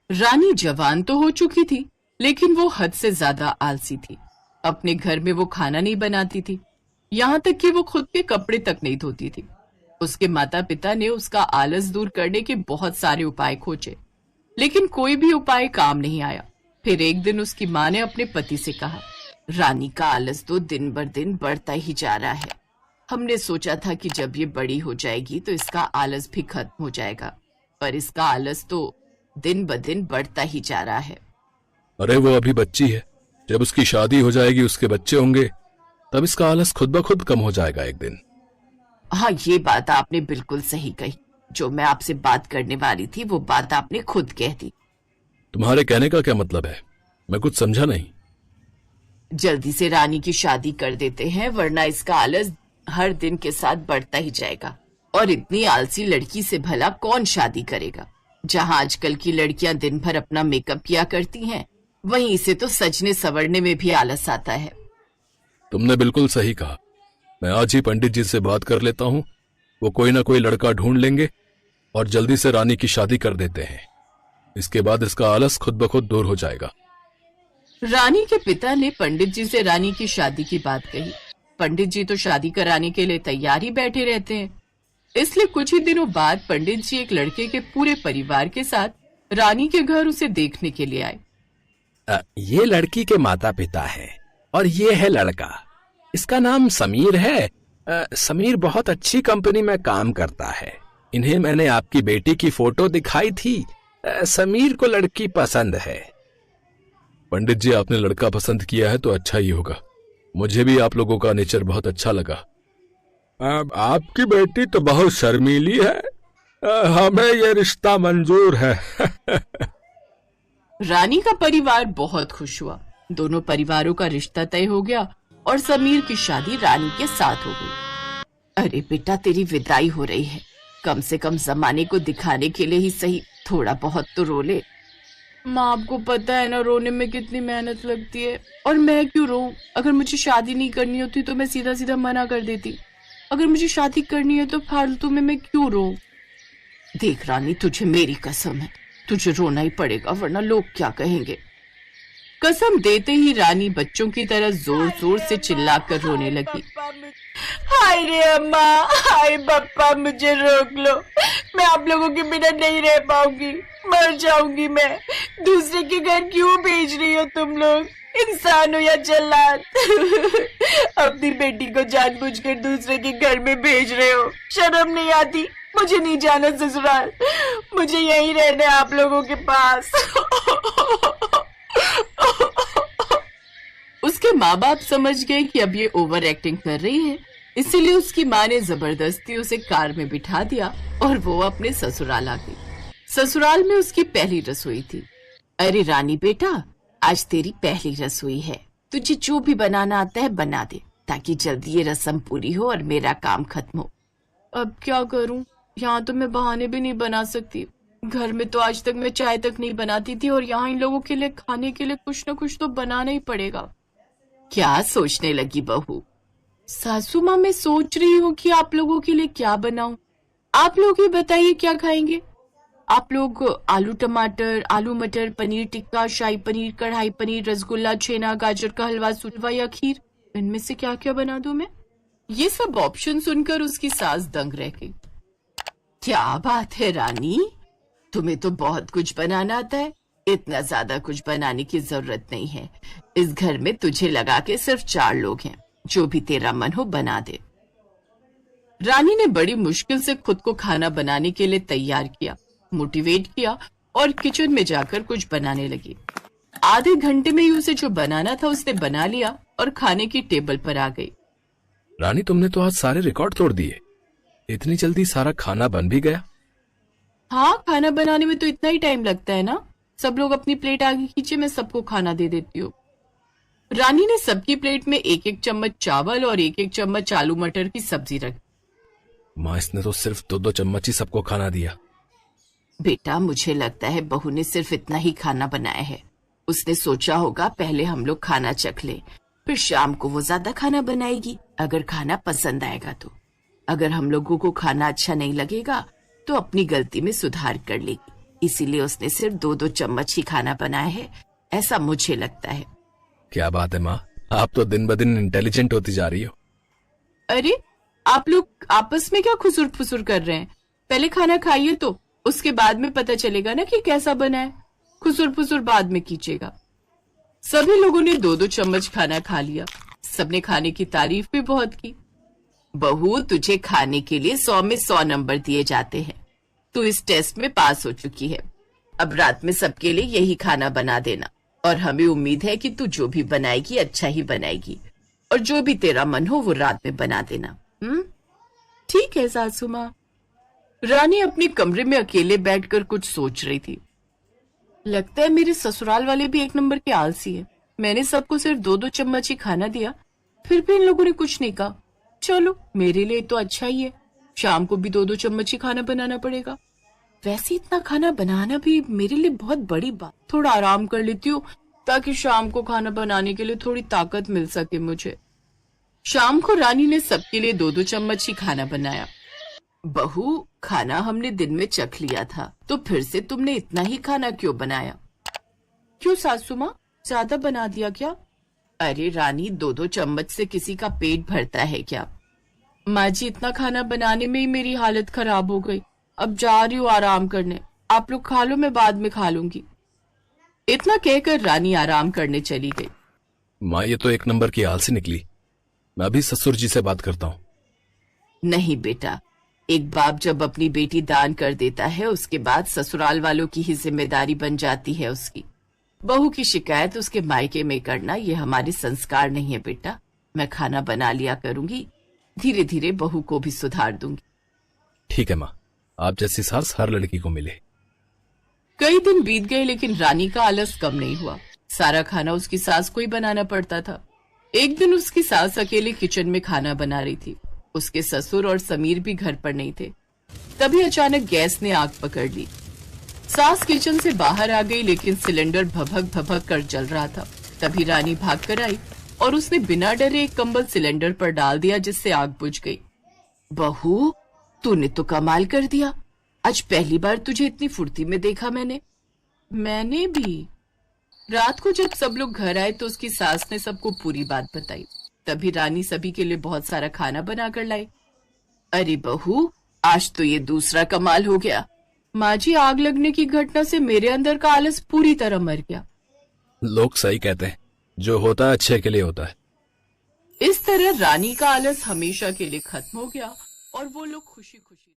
रानी जवान तो हो चुकी थी, लेकिन वो हद से ज्यादा आलसी थी। अपने घर में वो खाना नहीं बनाती थी, यहाँ तक कि वो खुद के कपड़े तक नहीं धोती थी। उसके माता पिता ने उसका आलस दूर करने के बहुत सारे उपाय खोजे, लेकिन कोई भी उपाय काम नहीं आया। फिर एक दिन उसकी माँ ने अपने पति से कहा, रानी का आलस तो दिन बर दिन बढ़ता ही जा रहा है। हमने सोचा था कि जब ये बड़ी हो जाएगी तो इसका आलस भी खत्म हो जाएगा, पर इसका आलस तो दिन ब दिन बढ़ता ही जा रहा है। अरे वो अभी बच्ची है, जब उसकी शादी हो जाएगी, उसके बच्चे होंगे, तब इसका आलस खुद ब खुद कम हो जाएगा एक दिन। हाँ, ये बात आपने बिल्कुल सही कही। जो मैं आपसे बात करने वाली थी वो बात आपने खुद कह दी। तुम्हारे कहने का क्या मतलब है? मैं कुछ समझा नहीं। जल्दी से रानी की शादी कर देते हैं, वरना इसका आलस हर दिन के साथ बढ़ता ही जाएगा। और इतनी आलसी लड़की से भला कौन शादी करेगा? जहाँ आजकल की लड़कियां दिन भर अपना मेकअप किया करती हैं, वहीं इसे तो सजने संवरने में भी आलस आता है। तुमने बिल्कुल सही कहा। मैं आज ही पंडित जी से बात कर लेता हूँ। वो कोई ना कोई लड़का ढूंढ लेंगे और जल्दी से रानी की शादी कर देते हैं। इसके बाद इसका आलस खुद ब खुद दूर हो जाएगा। रानी के पिता ने पंडित जी से रानी की शादी की बात कही। पंडित जी तो शादी कराने के लिए तैयार ही बैठे रहते हैं, इसलिए कुछ ही दिनों बाद पंडित जी एक लड़के के पूरे परिवार के साथ रानी के घर उसे देखने के लिए आए। ये लड़की के माता पिता है और ये है लड़का। इसका नाम समीर है। समीर बहुत अच्छी कंपनी में काम करता है। इन्हें मैंने आपकी बेटी की फोटो दिखाई थी। समीर को लड़की पसंद है। पंडित जी, आपने लड़का पसंद किया है तो अच्छा ही होगा। मुझे भी आप लोगों का नेचर बहुत अच्छा लगा। आपकी बेटी तो बहुत शर्मीली है। हमें ये रिश्ता मंजूर है। रानी का परिवार बहुत खुश हुआ। दोनों परिवारों का रिश्ता तय हो गया और समीर की शादी रानी के साथ हो गई। अरे बेटा, तेरी विदाई हो रही है। कम से कम जमाने को दिखाने के लिए ही सही थोड़ा बहुत तो रो ले। माँ, आपको पता है ना रोने में कितनी मेहनत लगती है। और मैं क्यों रोऊं? अगर मुझे शादी नहीं करनी होती तो मैं सीधा सीधा मना कर देती। अगर मुझे शादी करनी है तो फालतू में मैं क्यों रोऊं? देख रानी, तुझे मेरी कसम है, तुझे रोना ही पड़ेगा, वरना लोग क्या कहेंगे। कसम देते ही रानी बच्चों की तरह जोर जोर से चिल्लाकर रोने लगी। हाय रे अम्मा, हाय पापा, मुझे रोक लो। मैं आप लोगों के बिना नहीं रह पाऊंगी, मर जाऊंगी मैं। दूसरे के घर क्यों भेज रही हो तुम लोग? इंसान हो या जल्लाद? अपनी बेटी को जानबूझकर दूसरे के घर में भेज रहे हो। शर्म नहीं आती? मुझे नहीं जाना ससुराल, मुझे यहीं रहना है आप लोगों के पास। उसके माँ बाप समझ गए कि अब ये ओवर एक्टिंग कर रही है, इसीलिए उसकी माँ ने जबरदस्ती उसे कार में बिठा दिया और वो अपने ससुराल आ गई। ससुराल में उसकी पहली रसोई थी। अरे रानी बेटा, आज तेरी पहली रसोई है। तुझे जो भी बनाना आता है बना दे, ताकि जल्दी ये रस्म पूरी हो और मेरा काम खत्म हो। अब क्या करूं? यहाँ तो मैं बहाने भी नहीं बना सकती। घर में तो आज तक मैं चाय तक नहीं बनाती थी, और यहाँ इन लोगों के लिए खाने के लिए कुछ न कुछ तो बनाना ही पड़ेगा। क्या सोचने लगी बहू? सासू माँ, मैं सोच रही हूँ कि आप लोगों के लिए क्या बनाऊं। आप लोग ही बताइए क्या खाएंगे। आप लोग आलू टमाटर, आलू मटर, पनीर टिक्का, शाही पनीर, कढ़ाई पनीर, रसगुल्ला, छेना, गाजर का हलवा, सुलवा या खीर, इनमें से क्या क्या बना दूं मैं? ये सब ऑप्शन सुनकर उसकी सास दंग रह गई। क्या बात है रानी, तुम्हें तो बहुत कुछ बनाना आता है। इतना ज्यादा कुछ बनाने की जरूरत नहीं है। इस घर में तुझे लगा के सिर्फ 4 लोग हैं। जो भी तेरा मन हो बना दे। रानी ने बड़ी मुश्किल से खुद को खाना बनाने के लिए तैयार किया, मोटिवेट किया और किचन में जाकर कुछ बनाने लगी। आधे घंटे में ही उसे जो बनाना था उसने बना लिया और खाने की टेबल पर आ गई। रानी, तुमने तो आज सारे रिकॉर्ड तोड़ दिए। इतनी जल्दी सारा खाना बन भी गया? हाँ, खाना बनाने में तो इतना ही टाइम लगता है ना। सब लोग अपनी प्लेट आगे खींचे, मैं सबको खाना दे देती हूँ। रानी ने सबकी प्लेट में 1-1 चम्मच चावल और 1-1 चम्मच आलू मटर की सब्जी रखी। माँ, इसने तो सिर्फ 2-2 चम्मच ही सबको खाना दिया। बेटा, मुझे लगता है बहू ने सिर्फ इतना ही खाना बनाया है। उसने सोचा होगा पहले हम लोग खाना चख ले, फिर शाम को वो ज्यादा खाना बनाएगी, अगर खाना पसंद आएगा तो। अगर हम लोगों को खाना अच्छा नहीं लगेगा तो अपनी गलती में सुधार कर लेगी। इसीलिए उसने सिर्फ 2-2 चम्मच ही खाना बनाया है, ऐसा मुझे लगता है। क्या बात है माँ, आप तो दिन ब दिन इंटेलिजेंट होती जा रही हो। अरे आप लोग आपस में क्या खुसुर फुसुर कर रहे हैं? पहले खाना खाइए तो उसके बाद में पता चलेगा ना कि कैसा बना है। खुसुर फुसुर बाद में कीजिएगा। सभी लोगों ने 2-2 चम्मच खाना खा लिया। सबने खाने की तारीफ भी बहुत की। बहू, तुझे खाने के लिए 100 में 100 नंबर दिए जाते हैं। तू इस टेस्ट में पास हो चुकी है। अब रात में सबके लिए यही खाना बना देना, और हमें उम्मीद है कि तू जो भी बनाएगी अच्छा ही बनाएगी, और जो भी तेरा मन हो वो रात में बना देना। ठीक है सासू माँ। रानी अपने कमरे में अकेले बैठकर कुछ सोच रही थी। लगता है मेरे ससुराल वाले भी एक नंबर के आलसी है। मैंने सबको सिर्फ 2-2 चम्मच ही खाना दिया, फिर भी इन लोगों ने कुछ नहीं कहा। चलो, मेरे लिए तो अच्छा ही है। शाम को भी 2-2 चम्मच ही खाना बनाना पड़ेगा। वैसे इतना खाना बनाना भी मेरे लिए बहुत बड़ी बात। थोड़ा आराम कर लेती हूँ ताकि शाम को खाना बनाने के लिए थोड़ी ताकत मिल सके मुझे। शाम को रानी ने सबके लिए 2-2 चम्मच ही खाना बनाया। बहू, खाना हमने दिन में चख लिया था, तो फिर से तुमने इतना ही खाना क्यों बनाया? क्यों सासू माँ, ज्यादा बना दिया क्या? अरे रानी, 2-2 चम्मच से किसी का पेट भरता है क्या? माँ जी, इतना खाना बनाने में ही मेरी हालत खराब हो गई। अब जा रही हूँ आराम करने। आप लोग खा लो, मैं बाद में खा लूंगी। इतना कहकर रानी आराम करने चली गई। माँ, ये तो एक नंबर की आलसी निकली। मैं अभी ससुर जी से बात करता हूँ। नहीं बेटा, एक बाप जब अपनी बेटी दान कर देता है उसके बाद ससुराल वालों की ही जिम्मेदारी बन जाती है उसकी। बहू की शिकायत उसके मायके में करना ये हमारे संस्कार नहीं है बेटा। मैं खाना बना लिया करूंगी, धीरे धीरे बहू को भी सुधार दूंगी। ठीक है माँ, आप जैसी सास हर लड़की को मिले। कई दिन बीत गए लेकिन रानी का आलस कम नहीं हुआ। सारा खाना उसकी सास को ही बनाना पड़ता था। एक दिन उसकी सास अकेले किचन में खाना बना रही थी। उसके ससुर और समीर भी घर पर नहीं थे। तभी अचानक गैस ने आग पकड़ ली। सास किचन से बाहर आ गई लेकिन सिलेंडर भभक भभक कर जल रहा था। तभी रानी भाग कर आई और उसने बिना डरे एक कंबल सिलेंडर पर डाल दिया, जिससे आग बुझ गई। बहू, तूने तो कमाल कर दिया। आज पहली बार तुझे इतनी फुर्ती में देखा मैंने भी। रात को जब सब लोग घर आए तो उसकी सास ने सबको पूरी बात बताई। तभी रानी सभी के लिए बहुत सारा खाना बना कर लाई। अरे बहू, आज तो ये दूसरा कमाल हो गया। माँ जी, आग लगने की घटना से मेरे अंदर का आलस पूरी तरह मर गया। लोग सही कहते हैं, जो होता है अच्छे के लिए होता है। इस तरह रानी का आलस हमेशा के लिए खत्म हो गया और वो लोग खुशी खुशी